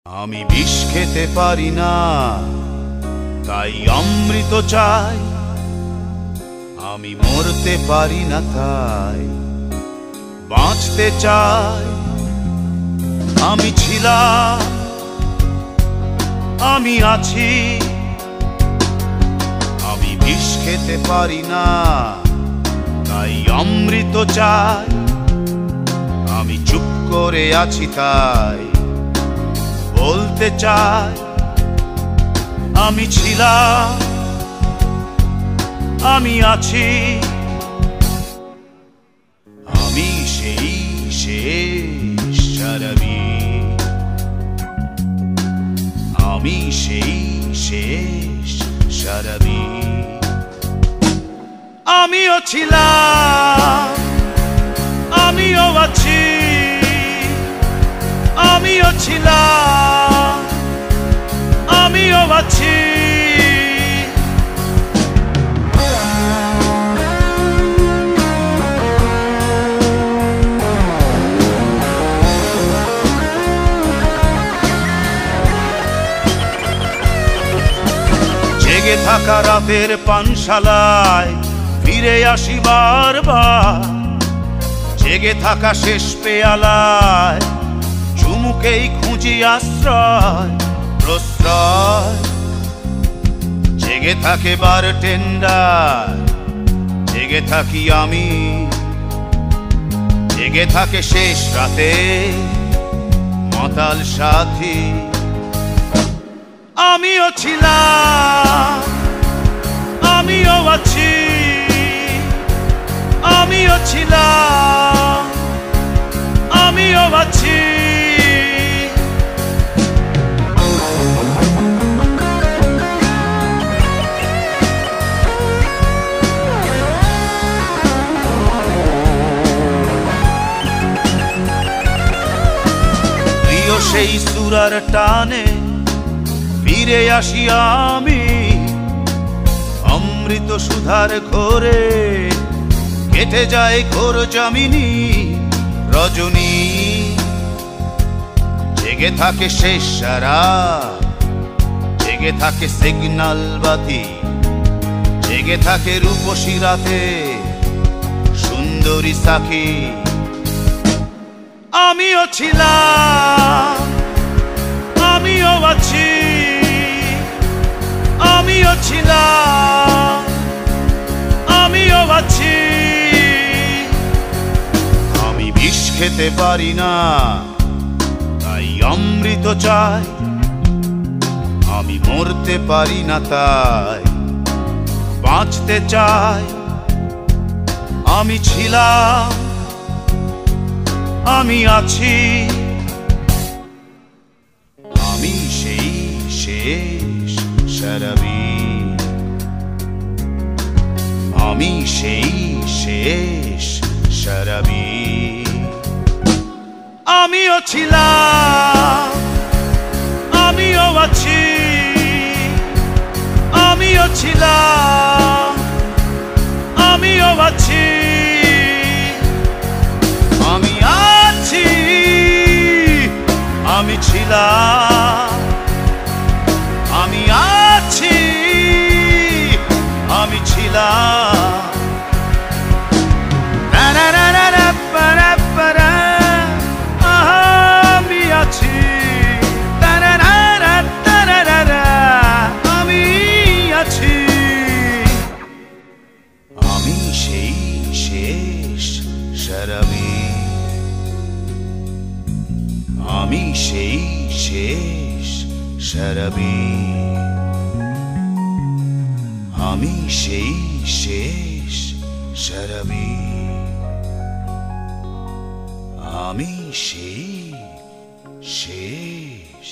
আমি বিষ খেতে পারি না, তাই অমৃত চাই। আমি মরতে পারি না, তাই বাঁচতে চাই। আমি ছিলাম, আমি আছি। আমি বিষ খেতে পারি না, তাই অমৃত চাই। আমি চুপ করে আছি, তাই বলতে চাই। আমি ছিলাম, আমি আছি। আমি সেই শেষ শরাবী, আমি সেই শেষ শরাবী। আমিও ছিলাম, আমিও আছি। আমিও ছিলাম, আমিও আছি। জেগে থাকা রাতের পানশালায় ফিরে আসি বারবার। জেগে থাকা শেষ পেয়ালায় চুমুকেই খুঁজি আশ্রয় প্রশ্রয়। জেগে থাকে বারটেন্ডার, জেগে থাকি আমি। জেগে থাকে শেষ রাতে মাতাল সাথী। আমিও ছিলাম, আমিও আছি। আমিও ছিলাম, আমিও আছি। প্রিয় সেই সুরার টানে ফিরে আসি আমি। অমৃত সুধার ঘোরে কেটে যায় ঘোর জামিনী রজনী। জেগে থাকে শেষ সারা, জেগে থাকে সিগন্যাল বাতি। জেগে থাকে রূপসী রাতে সুন্দরী সাখী। আমিও ছিলাম, আমিও আছি। আমিও ছিলাম, আমিও আছি। আমি বিষ খেতে পারি না, তাই অমৃত চাই। আমি মরতে পারি না, তাই বাঁচতে চাই। আমি ছিলাম, আমি আছি। আমি সেই শেষ শরাবী, আমি সেই শেষ শরাবী। আমিও ছিলাম, আমিও আছি। আমিও ছিলাম, আমিও আছি। আমি আছি, আমি ছিলাম, আমি আছি। আমি ছিলাম। আমি আছি, আমি আছি। আমি সেই শেষ শরাবী, আমি সেই শেষ শরাবী। আমি সেই শেষ শরাবী, আমি সেই শেষ।